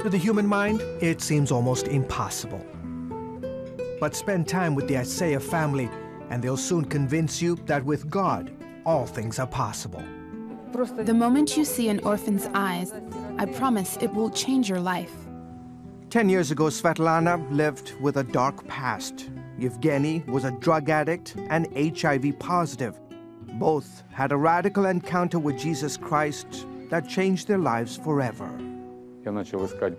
To the human mind, it seems almost impossible. But spend time with the Isaiah family, and they'll soon convince you that with God, all things are possible. The moment you see an orphan's eyes, I promise it will change your life. 10 years ago, Svetlana lived with a dark past. Yevgeny was a drug addict and HIV positive. Both had a radical encounter with Jesus Christ that changed their lives forever.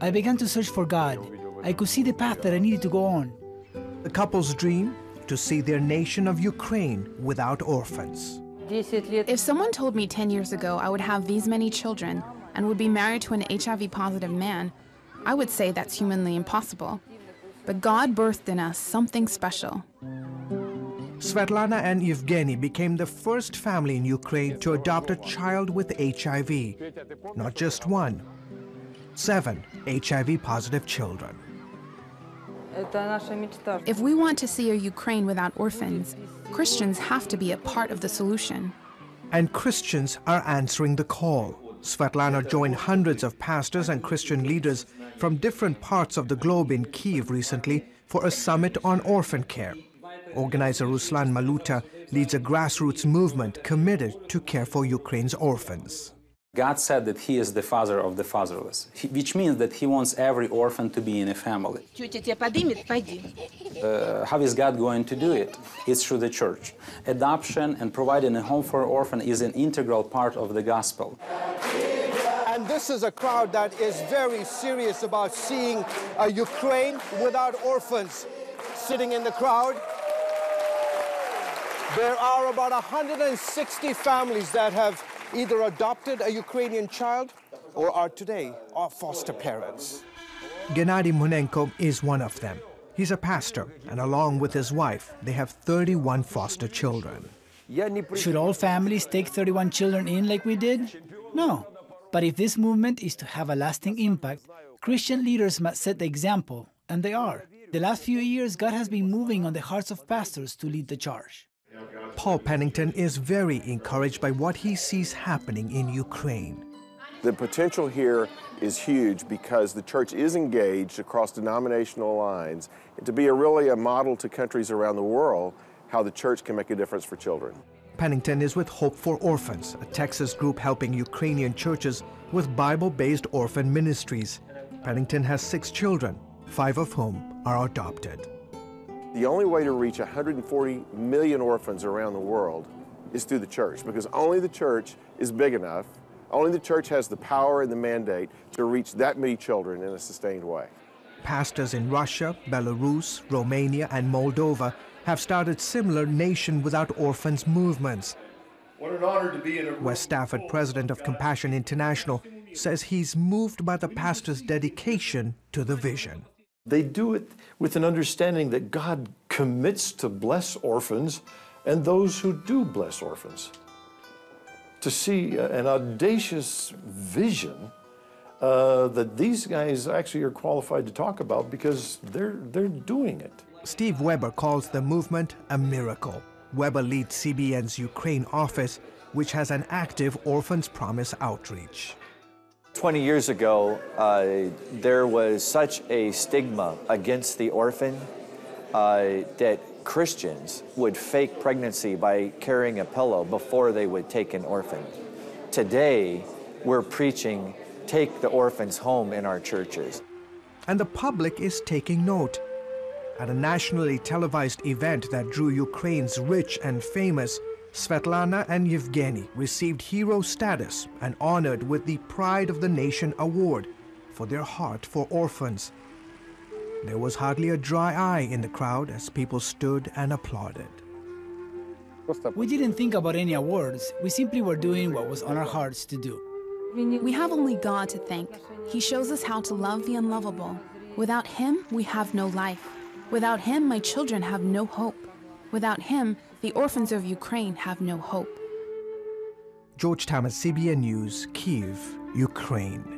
I began to search for God. I could see the path that I needed to go on. The couple's dream, to see their nation of Ukraine without orphans. If someone told me 10 years ago I would have these many children and would be married to an HIV-positive man, I would say that's humanly impossible. But God birthed in us something special. Svetlana and Yevgeny became the first family in Ukraine to adopt a child with HIV. Not just one, 7 HIV-positive children. If we want to see a Ukraine without orphans, Christians have to be a part of the solution. And Christians are answering the call. Svetlana joined hundreds of pastors and Christian leaders from different parts of the globe in Kyiv recently for a summit on orphan care. Organizer Ruslan Maluta leads a grassroots movement committed to care for Ukraine's orphans. God said that He is the father of the fatherless, which means that He wants every orphan to be in a family. How is God going to do it? It's through the church. Adoption and providing a home for an orphan is an integral part of the gospel. And this is a crowd that is very serious about seeing a Ukraine without orphans. Sitting in the crowd, there are about 160 families that have either adopted a Ukrainian child or are today our foster parents. Gennady Munenko is one of them. He's a pastor, and along with his wife, they have 31 foster children. Should all families take 31 children in like we did? No. But if this movement is to have a lasting impact, Christian leaders must set the example, and they are. The last few years, God has been moving on the hearts of pastors to lead the charge. Paul Pennington is very encouraged by what he sees happening in Ukraine. The potential here is huge because the church is engaged across denominational lines to be really a model to countries around the world how the church can make a difference for children. Pennington is with Hope for Orphans, a Texas group helping Ukrainian churches with Bible-based orphan ministries. Pennington has 6 children, 5 of whom are adopted. The only way to reach 140 million orphans around the world is through the church, because only the church is big enough, only the church has the power and the mandate to reach that many children in a sustained way. Pastors in Russia, Belarus, Romania, and Moldova have started similar Nation Without Orphans movements. What an honor to be in a West Stafford, president of Compassion International, says he's moved by the pastors' dedication to the vision. They do it with an understanding that God commits to bless orphans and those who do bless orphans. To see an audacious vision that these guys actually are qualified to talk about because they're doing it. Steve Weber calls the movement a miracle. Weber leads CBN's Ukraine office, which has an active Orphans Promise outreach. 20 years ago, there was such a stigma against the orphan that Christians would fake pregnancy by carrying a pillow before they would take an orphan. Today, we're preaching, take the orphans home in our churches. And the public is taking note. At a nationally televised event that drew Ukraine's rich and famous, Svetlana and Yevgeny received hero status and honored with the Pride of the Nation award for their heart for orphans. There was hardly a dry eye in the crowd as people stood and applauded. We didn't think about any awards. We simply were doing what was on our hearts to do. We have only God to thank. He shows us how to love the unlovable. Without Him, we have no life. Without Him, my children have no hope. Without Him, the orphans of Ukraine have no hope. George Thomas, CBN News, Kyiv, Ukraine.